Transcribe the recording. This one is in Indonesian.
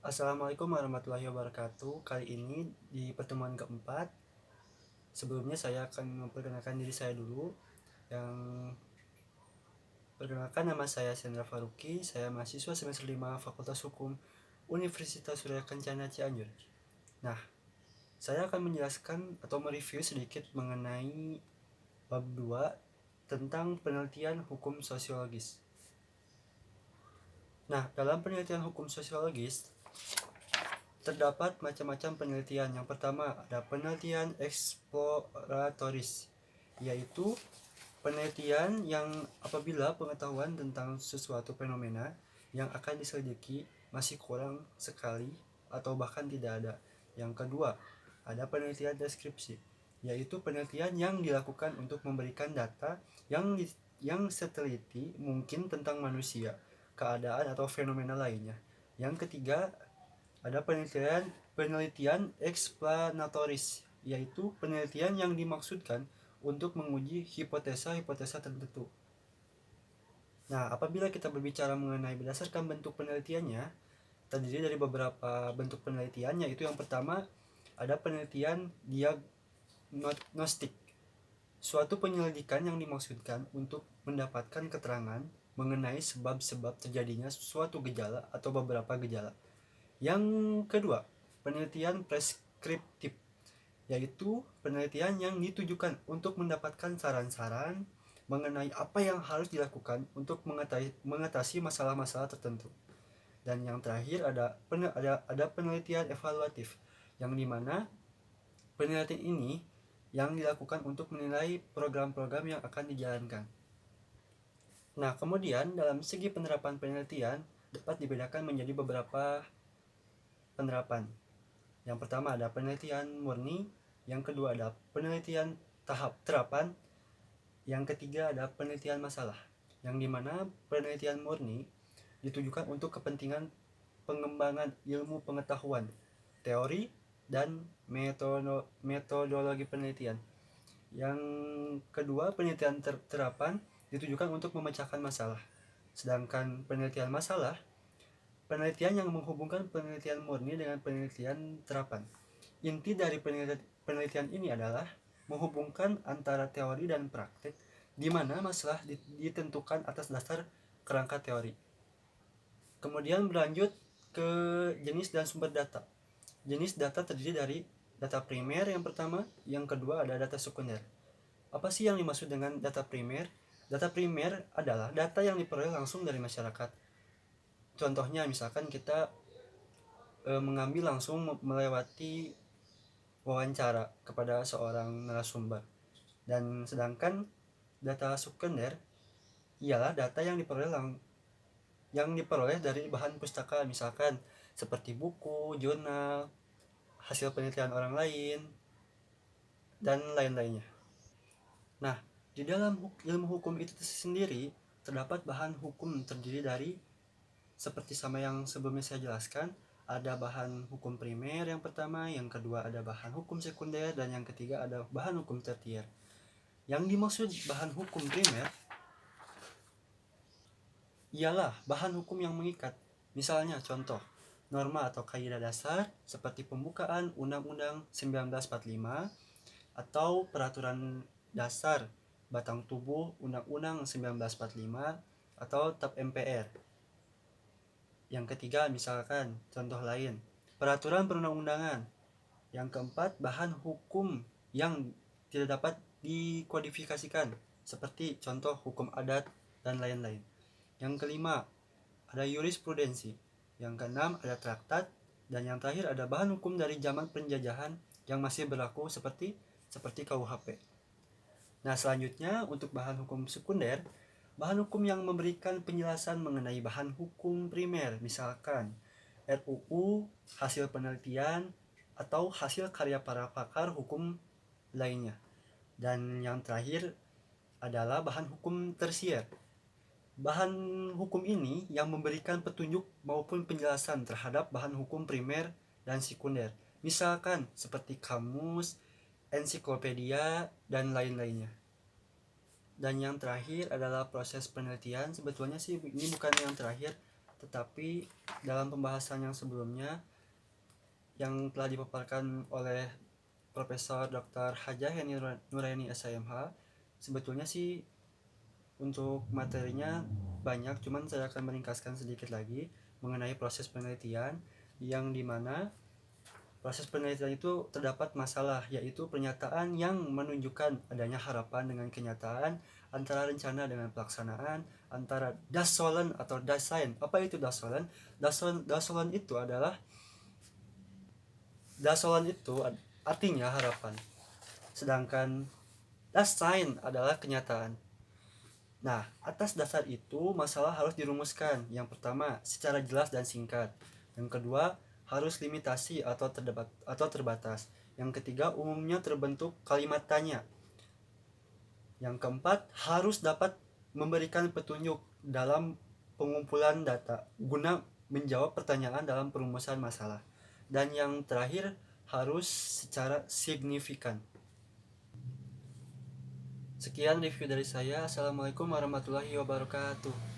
Assalamualaikum warahmatullahi wabarakatuh. Kali ini di pertemuan keempat, sebelumnya saya akan memperkenalkan diri saya dulu. Yang perkenalkan, nama saya Sendra Faruqi. Saya mahasiswa semester 5 Fakultas Hukum Universitas Surya Kencana Cianjur. Nah, saya akan menjelaskan atau mereview sedikit mengenai bab 2 tentang penelitian hukum sosiologis. Nah, dalam penelitian hukum sosiologis terdapat macam-macam penelitian. Yang pertama ada penelitian eksploratoris, yaitu penelitian yang apabila pengetahuan tentang sesuatu fenomena yang akan diselidiki masih kurang sekali atau bahkan tidak ada. Yang kedua ada penelitian deskripsi, yaitu penelitian yang dilakukan untuk memberikan data yang seteliti mungkin tentang manusia, keadaan atau fenomena lainnya. Yang ketiga ada penelitian eksplanatoris, yaitu penelitian yang dimaksudkan untuk menguji hipotesa-hipotesa tertentu. Nah, apabila kita berbicara mengenai berdasarkan bentuk penelitiannya, terdiri dari beberapa bentuk penelitian, yaitu yang pertama ada penelitian diagnostik, suatu penyelidikan yang dimaksudkan untuk mendapatkan keterangan mengenai sebab-sebab terjadinya suatu gejala atau beberapa gejala. Yang kedua, penelitian preskriptif, yaitu penelitian yang ditujukan untuk mendapatkan saran-saran mengenai apa yang harus dilakukan untuk mengatasi masalah-masalah tertentu. Dan yang terakhir ada penelitian evaluatif, yang dimana penelitian ini yang dilakukan untuk menilai program-program yang akan dijalankan. Nah, kemudian dalam segi penerapan penelitian dapat dibedakan menjadi beberapa penerapan. Yang pertama ada penelitian murni, yang kedua ada penelitian tahap terapan, yang ketiga ada penelitian masalah. Yang dimana penelitian murni ditujukan untuk kepentingan pengembangan ilmu pengetahuan, teori, dan metodologi penelitian. Yang kedua penelitian terapan ditujukan untuk memecahkan masalah. Sedangkan penelitian masalah, penelitian yang menghubungkan penelitian murni dengan penelitian terapan. Inti dari penelitian ini adalah menghubungkan antara teori dan praktek, di mana masalah ditentukan atas dasar kerangka teori. Kemudian berlanjut ke jenis dan sumber data. Jenis data terdiri dari data primer yang pertama, yang kedua ada data sekunder. Apa sih yang dimaksud dengan data primer? Data primer adalah data yang diperoleh langsung dari masyarakat. Contohnya misalkan kita mengambil langsung melewati wawancara kepada seorang narasumber. Dan sedangkan data sekunder ialah data yang diperoleh dari bahan pustaka, misalkan seperti buku, jurnal, hasil penelitian orang lain, dan lain-lainnya. Nah, di dalam ilmu hukum itu sendiri terdapat bahan hukum terdiri dari, seperti sama yang sebelumnya saya jelaskan, ada bahan hukum primer yang pertama, yang kedua ada bahan hukum sekunder, dan yang ketiga ada bahan hukum tertier. Yang dimaksud bahan hukum primer ialah bahan hukum yang mengikat. Misalnya contoh, norma atau kaidah dasar seperti pembukaan Undang-Undang 1945 atau peraturan dasar batang tubuh Undang-Undang 1945 atau TAP MPR. Yang ketiga misalkan contoh lain, peraturan perundang-undangan. Yang keempat, bahan hukum yang tidak dapat dikodifikasikan seperti contoh hukum adat dan lain-lain. Yang kelima, ada jurisprudensi. Yang keenam, ada traktat. Dan yang terakhir ada bahan hukum dari zaman penjajahan yang masih berlaku seperti KUHP. Nah, selanjutnya untuk bahan hukum sekunder, bahan hukum yang memberikan penjelasan mengenai bahan hukum primer, misalkan RUU, hasil penelitian, atau hasil karya para pakar hukum lainnya. Dan yang terakhir adalah bahan hukum tersier. Bahan hukum ini yang memberikan petunjuk maupun penjelasan terhadap bahan hukum primer dan sekunder, misalkan seperti kamus, ensiklopedia, dan lain-lainnya. Dan yang terakhir adalah proses penelitian. Sebetulnya sih ini bukan yang terakhir, tetapi dalam pembahasan yang sebelumnya yang telah dipaparkan oleh Profesor Dr. Hajah Yani Nuraini SIMH, sebetulnya sih untuk materinya banyak, cuman saya akan meringkaskan sedikit lagi mengenai proses penelitian, yang dimana proses penelitian itu terdapat masalah, yaitu pernyataan yang menunjukkan adanya harapan dengan kenyataan, antara rencana dengan pelaksanaan, antara das Sollen atau das Sein. Apa itu das Sollen? Das Sollen itu adalah, das Sollen itu artinya harapan, sedangkan das Sein adalah kenyataan. Nah, atas dasar itu masalah harus dirumuskan. Yang pertama, secara jelas dan singkat. Yang kedua, harus limitasi atau terbatas. Yang ketiga, umumnya terbentuk kalimat tanya. Yang keempat, harus dapat memberikan petunjuk dalam pengumpulan data guna menjawab pertanyaan dalam perumusan masalah. Dan yang terakhir, harus secara signifikan. Sekian review dari saya. Assalamualaikum warahmatullahi wabarakatuh.